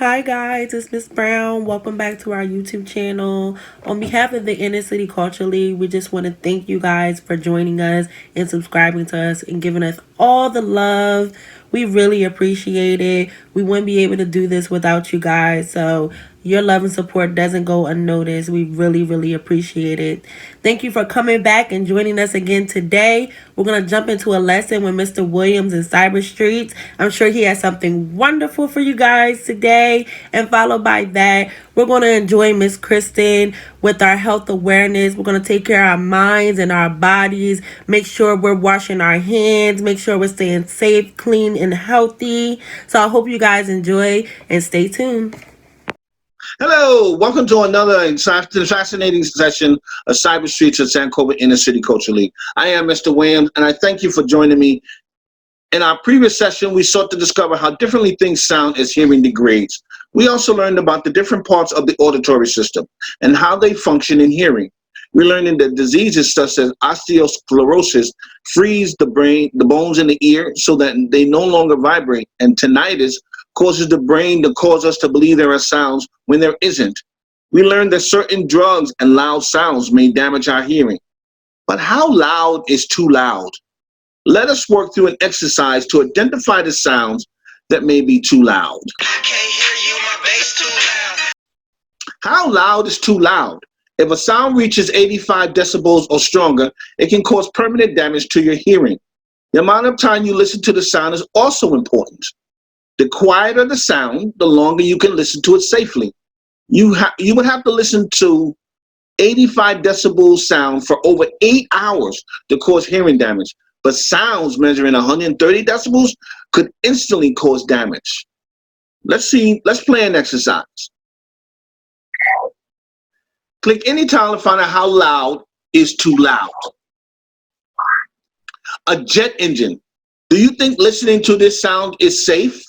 Hi guys, it's Miss Brown. Welcome back to our YouTube channel. On behalf of the Inner City Culture League, we just want to thank you guys for joining us and subscribing to us and giving us all the love. We really appreciate it. We wouldn't be able to do this without you guys. So your love and support doesn't go unnoticed. We really, really appreciate it. Thank you for coming back and joining us again today. We're going to jump into a lesson with Mr. Williams in Cyber Streets. I'm sure he has something wonderful for you guys today. And followed by that, we're going to enjoy Miss Kristen with our health awareness. We're going to take care of our minds and our bodies. Make sure we're washing our hands. Make sure we're staying safe, clean, and healthy. So I hope you guys enjoy and stay tuned. Hello, welcome to another fascinating session of Cyber Streets at Sankofa Inner City Culture League. I am Mr. Williams, and I thank you for joining me. In our previous session, we sought to discover how differently things sound as hearing degrades. We also learned about the different parts of the auditory system and how they function in hearing. We're learning that diseases such as osteosclerosis freeze the brain, the bones in the ear, so that they no longer vibrate, and tinnitus causes the brain to cause us to believe there are sounds when there isn't. We learned that certain drugs and loud sounds may damage our hearing. But how loud is too loud? Let us work through an exercise to identify the sounds that may be too loud. I can't hear you, my bass too loud. How loud is too loud? If a sound reaches 85 decibels or stronger, it can cause permanent damage to your hearing. The amount of time you listen to the sound is also important. The quieter the sound, the longer you can listen to it safely. You would have to listen to 85 decibel sound for over 8 hours to cause hearing damage. But sounds measuring 130 decibels could instantly cause damage. Let's play an exercise. Click any tile to find out how loud is too loud. A jet engine. Do you think listening to this sound is safe?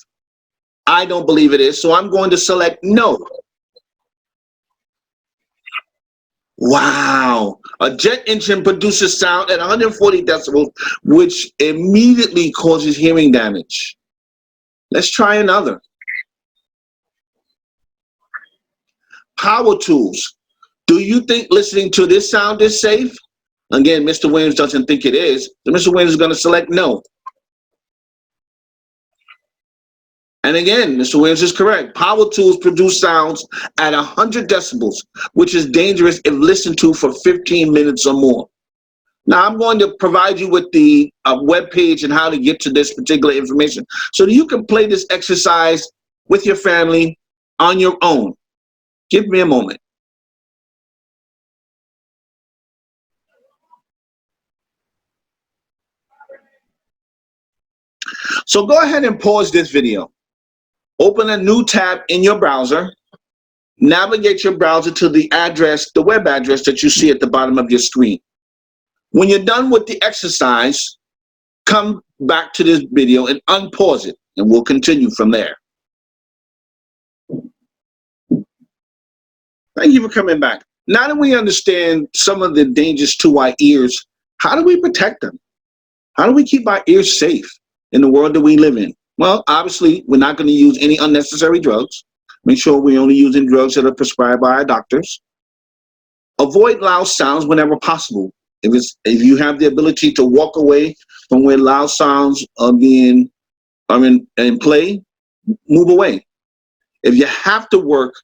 I don't believe it is, so I'm going to select no. Wow. A jet engine produces sound at 140 decibels, which immediately causes hearing damage. Let's try another. Power tools. Do you think listening to this sound is safe? Again, Mr. Williams doesn't think it is, so Mr. Williams is going to select no. And again, Mr. Williams is correct. Power tools produce sounds at 100 decibels, which is dangerous if listened to for 15 minutes or more. Now, I'm going to provide you with the web page and how to get to this particular information so that you can play this exercise with your family on your own. Give me a moment. So go ahead and pause this video. Open a new tab in your browser. Navigate your browser to the web address that you see at the bottom of your screen. When you're done with the exercise, come back to this video and unpause it, and we'll continue from there. Thank you for coming back. Now that we understand some of the dangers to our ears, how do we protect them? How do we keep our ears safe in the world that we live in? Well, obviously, we're not going to use any unnecessary drugs. Make sure we're only using drugs that are prescribed by our doctors. Avoid loud sounds whenever possible. If you have the ability to walk away from where loud sounds are in play, move away. If you have to work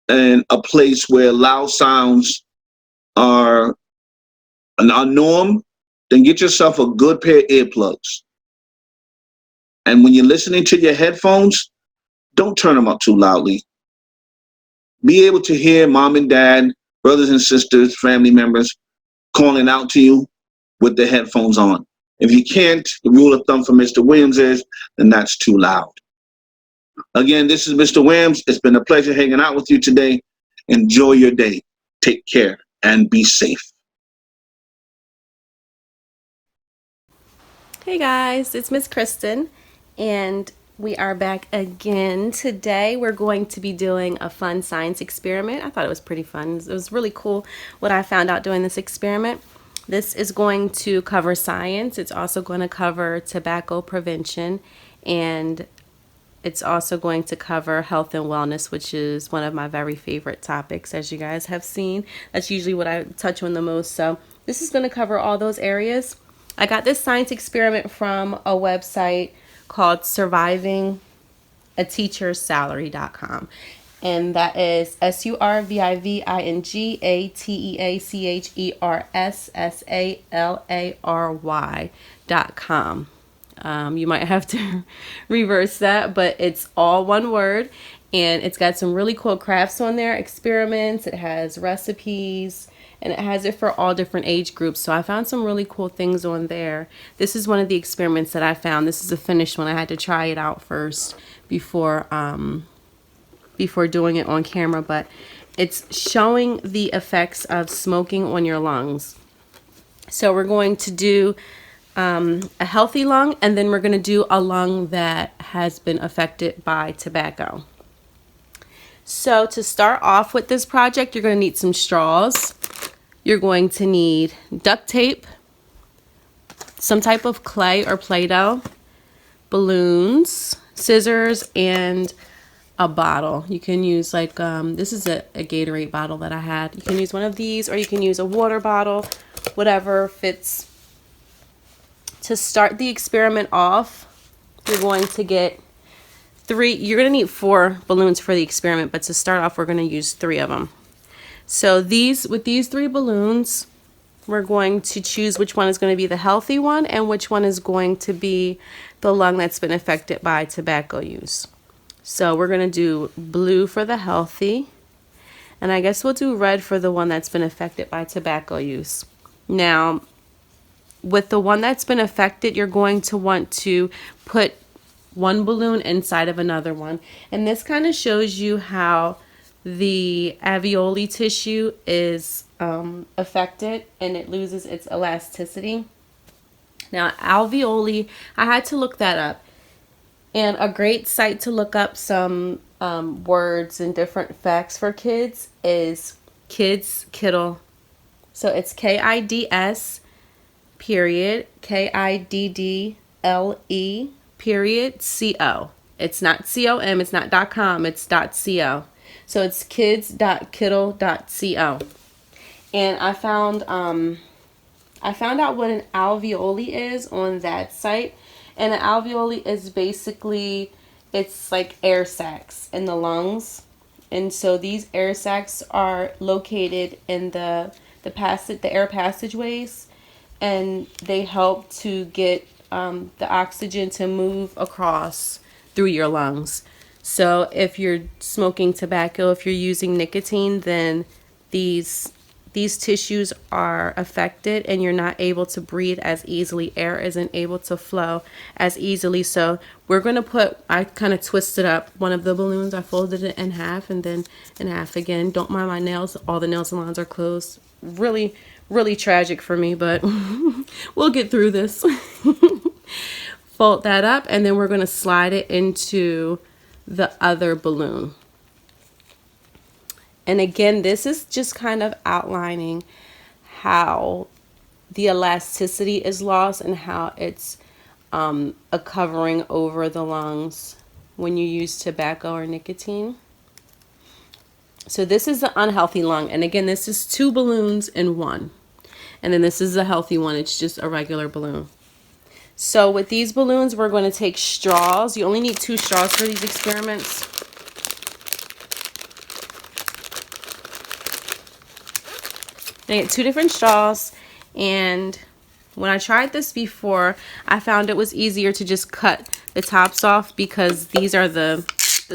in a place where loud sounds are a norm, then get yourself a good pair of earplugs. And when you're listening to your headphones, don't turn them up too loudly. Be able to hear mom and dad, brothers and sisters, family members calling out to you with the headphones on. If you can't, the rule of thumb for Mr. Williams is, then that's too loud. Again, this is Mr. Williams. It's been a pleasure hanging out with you today. Enjoy your day. Take care and be safe. Hey guys, it's Miss Kristen, and we are back again. Today we're going to be doing a fun science experiment. I thought it was pretty fun. It was really cool what I found out doing this experiment. This is going to cover science. It's also going to cover tobacco prevention and it's also going to cover health and wellness, which is one of my very favorite topics, as you guys have seen. That's usually what I touch on the most. So this is going to cover all those areas. I got this science experiment from a website called survivingateachersalary.com. And that is survivingateachersalary.com. You might have to reverse that, but it's all one word, and it's got some really cool crafts on there, experiments, it has recipes, and it has it for all different age groups. So I found some really cool things on there. This is one of the experiments that I found. This is a finished one. I had to try it out first before doing it on camera, but it's showing the effects of smoking on your lungs. So we're going to do a healthy lung, and then we're going to do a lung that has been affected by tobacco. So to start off with this project, you're going to need some straws. You're going to need duct tape, some type of clay or Play-Doh, balloons, scissors, and a bottle. You can use like, this is a Gatorade bottle that I had. You can use one of these, or you can use a water bottle, whatever fits. To start the experiment off, you're going to get you're going to need 4 balloons for the experiment, but to start off, we're going to use 3 of them. So with these 3 balloons, we're going to choose which one is going to be the healthy one and which one is going to be the lung that's been affected by tobacco use. So we're going to do blue for the healthy, and I guess we'll do red for the one that's been affected by tobacco use. Now, with the one that's been affected, you're going to want to put one balloon inside of another one. And this kind of shows you how the alveoli tissue is affected and it loses its elasticity. Now, alveoli, I had to look that up. And a great site to look up some words and different facts for kids is Kids Kiddle. So it's KIDS period KIDDLE period CO. It's not COM, it's not .com, it's .co. So it's kids.kiddle.co. And I found out what an alveoli is on that site. And an alveoli is basically, it's like air sacs in the lungs. And so these air sacs are located in the air passageways, and they help to get the oxygen to move across through your lungs. So if you're smoking tobacco, if you're using nicotine, then these tissues are affected and you're not able to breathe as easily. Air isn't able to flow as easily. So we're going to I kind of twisted up one of the balloons. I folded it in half and then in half again. Don't mind my nails. All the nail salons are closed. Really, really tragic for me, but we'll get through this. Fold that up, and then we're going to slide it into the other balloon. And again, this is just kind of outlining how the elasticity is lost and how it's a covering over the lungs when you use tobacco or nicotine. So this is the unhealthy lung. And again, this is 2 balloons in one. And then this is the healthy one. It's just a regular balloon. So with these balloons, we're going to take straws. You only need 2 straws for these experiments. I get 2 different straws, and when I tried this before, I found it was easier to just cut the tops off because these are the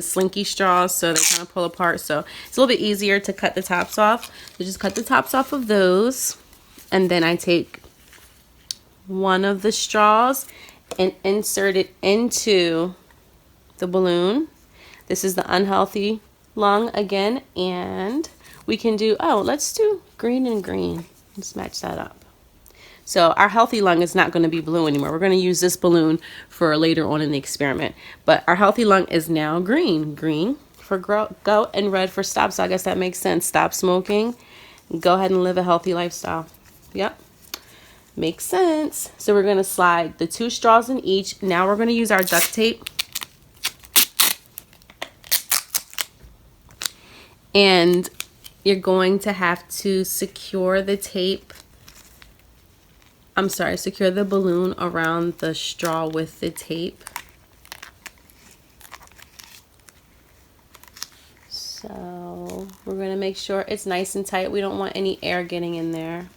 slinky straws, so they kind of pull apart. So it's a little bit easier to cut the tops off. So just cut the tops off of those, and then I take one of the straws and insert it into the balloon. This is the unhealthy lung again, and we can do, let's do green and green. Let's match that up. So our healthy lung is not going to be blue anymore. We're going to use this balloon for later on in the experiment. But our healthy lung is now green. Green for go and red for stop. So I guess that makes sense. Stop smoking. Go ahead and live a healthy lifestyle. Yep. Makes sense. So we're going to slide the 2 straws in each. Now we're going to use our duct tape. And you're going to have to secure the tape. Secure the balloon around the straw with the tape. So we're going to make sure it's nice and tight. We don't want any air getting in there.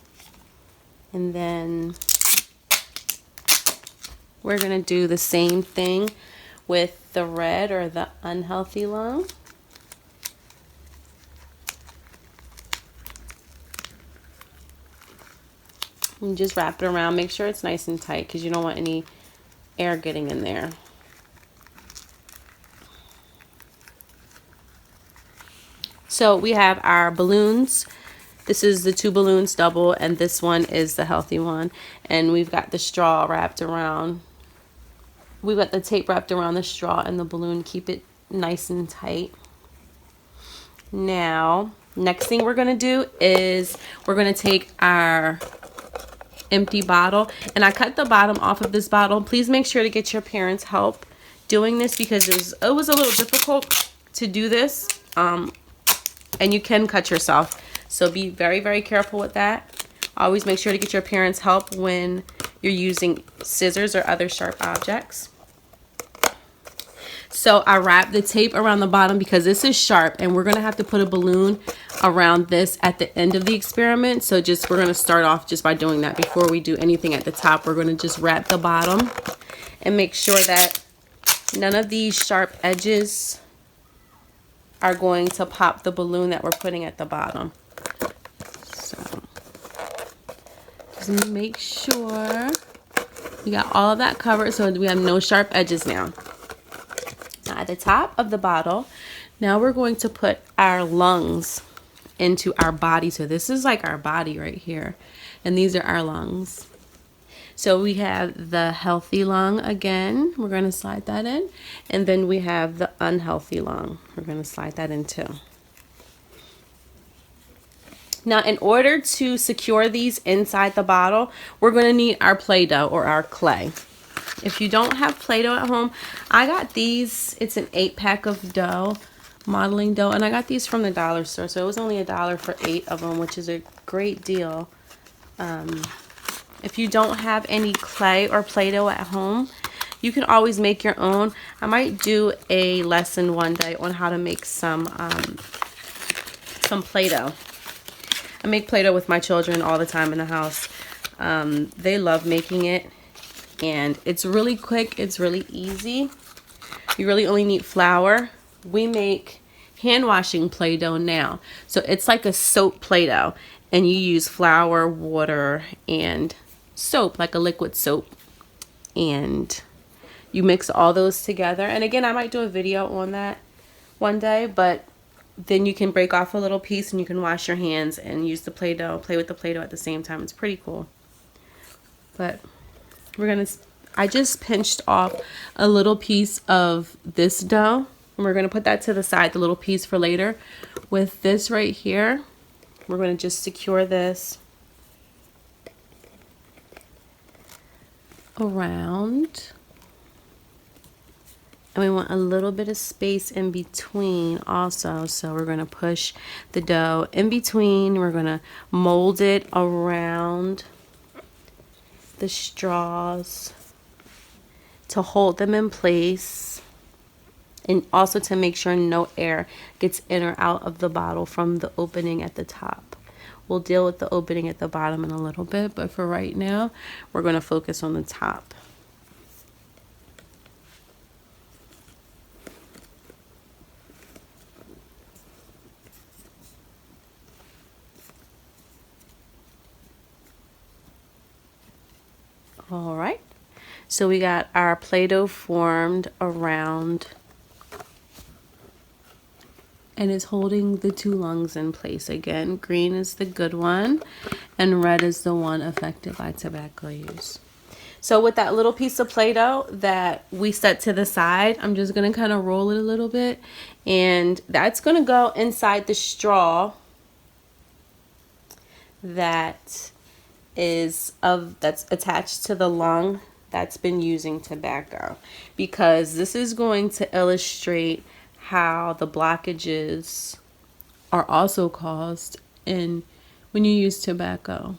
And then we're going to do the same thing with the red or the unhealthy lung. And just wrap it around. Make sure it's nice and tight because you don't want any air getting in there. So we have our balloons. This is the 2 balloons double, and this one is the healthy one. And we've got the straw wrapped around. We've got the tape wrapped around the straw and the balloon. Keep it nice and tight. Now, next thing we're going to do is we're going to take our empty bottle, and I cut the bottom off of this bottle. Please make sure to get your parents' help doing this because it was a little difficult to do this, and you can cut yourself, so be very, very careful with that. Always make sure to get your parents' help when you're using scissors or other sharp objects. So I wrapped the tape around the bottom because this is sharp, and we're going to have to put a balloon around this at the end of the experiment. So we're going to start off just by doing that. Before we do anything at the top, we're going to just wrap the bottom and make sure that none of these sharp edges are going to pop the balloon that we're putting at the bottom. So just make sure we got all of that covered so we have no sharp edges now. Now at the top of the bottle, now we're going to put our lungs into our body. So this is like our body right here, and these are our lungs. So we have the healthy lung again. We're going to slide that in. And then we have the unhealthy lung. We're going to slide that in too. Now, in order to secure these inside the bottle, we're going to need our Play-Doh or our clay. If you don't have Play-Doh at home, I got these. It's an 8-pack of dough, modeling dough, and I got these from the dollar store. So it was only $1 for 8 of them, which is a great deal. If you don't have any clay or Play-Doh at home, you can always make your own. I might do a lesson one day on how to make some Play-Doh. I make Play-Doh with my children all the time in the house. They love making it. And it's really quick, it's really easy. You really only need flour. We make hand washing Play-Doh now. So it's like a soap Play-Doh, and you use flour, water, and soap, like a liquid soap. And you mix all those together. And again, I might do a video on that one day, but then you can break off a little piece and you can wash your hands and use the Play-Doh, play with the Play-Doh at the same time. It's pretty cool. But I just pinched off a little piece of this dough, and we're going to put that to the side, the little piece for later. With this right here, we're going to just secure this around. And we want a little bit of space in between also. So we're going to push the dough in between. We're going to mold it around the straws to hold them in place, and also to make sure no air gets in or out of the bottle from the opening at the top. We'll deal with the opening at the bottom in a little bit, but for right now, we're going to focus on the top. All right, so we got our Play-Doh formed around, and it's holding the 2 lungs in place. Again, green is the good one, and red is the one affected by tobacco use. So with that little piece of Play-Doh that we set to the side, I'm just going to kind of roll it a little bit, and that's going to go inside the straw that's attached to the lung that's been using tobacco, because this is going to illustrate how the blockages are also caused when you use tobacco.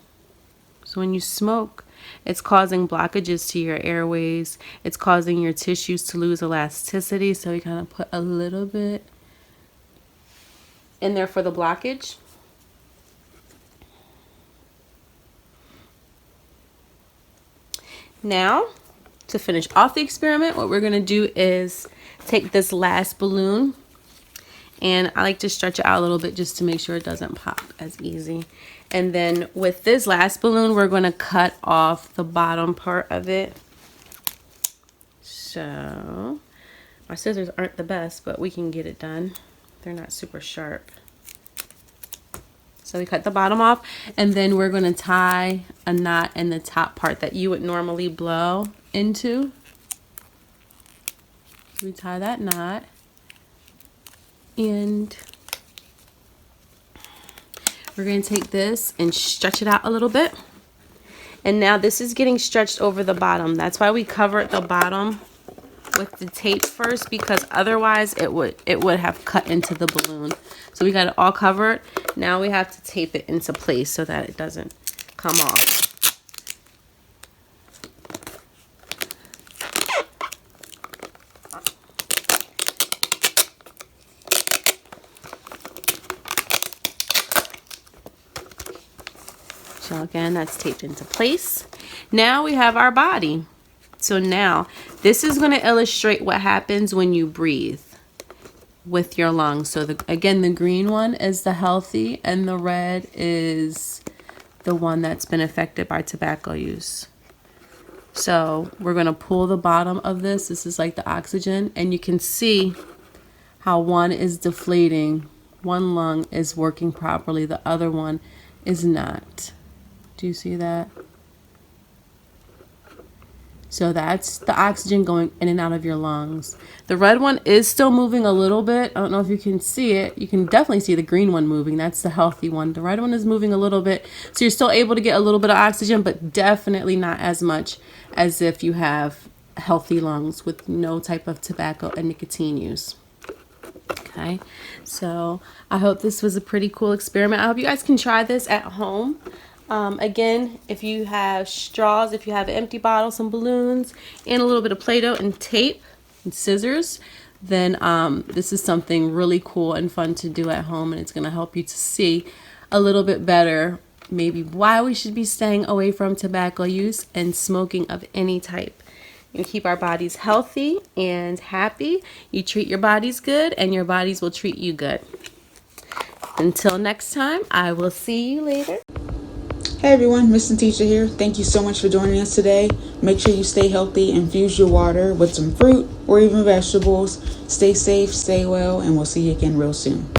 So when you smoke, it's causing blockages to your airways. It's causing your tissues to lose elasticity. So we kind of put a little bit in there for the blockage. Now, to finish off the experiment, what we're going to do is take this last balloon, and I like to stretch it out a little bit just to make sure it doesn't pop as easy. And then with this last balloon, we're going to cut off the bottom part of it. So my scissors aren't the best, but we can get it done. They're not super sharp. So we cut the bottom off, and then we're going to tie a knot in the top part that you would normally blow into. We tie that knot, and we're going to take this and stretch it out a little bit. And now this is getting stretched over the bottom. That's why we covered the bottom with the tape first, because otherwise it would have cut into the balloon. So we got it all covered. Now we have to tape it into place so that it doesn't come off. So again, that's taped into place. Now we have our body. So now this is going to illustrate what happens when you breathe with your lungs. So again, the green one is the healthy, and the red is the one that's been affected by tobacco use. So we're going to pull the bottom of this. This is like the oxygen, and you can see how one is deflating. One lung is working properly, the other one is not. Do you see that? So that's the oxygen going in and out of your lungs. The red one is still moving a little bit. I don't know if you can see it. You can definitely see the green one moving. That's the healthy one. The red one is moving a little bit. So you're still able to get a little bit of oxygen, but definitely not as much as if you have healthy lungs with no type of tobacco and nicotine use. Okay, so I hope this was a pretty cool experiment. I hope you guys can try this at home. Again, if you have straws, if you have an empty bottle, some balloons, and a little bit of Play-Doh and tape and scissors, then this is something really cool and fun to do at home, and it's going to help you to see a little bit better maybe why we should be staying away from tobacco use and smoking of any type. You keep our bodies healthy and happy. You treat your bodies good, and your bodies will treat you good. Until next time, I will see you later. Hey everyone, Mr. Teacher here. Thank you so much for joining us today. Make sure you stay healthy, infuse your water with some fruit or even vegetables. Stay safe, stay well, and we'll see you again real soon.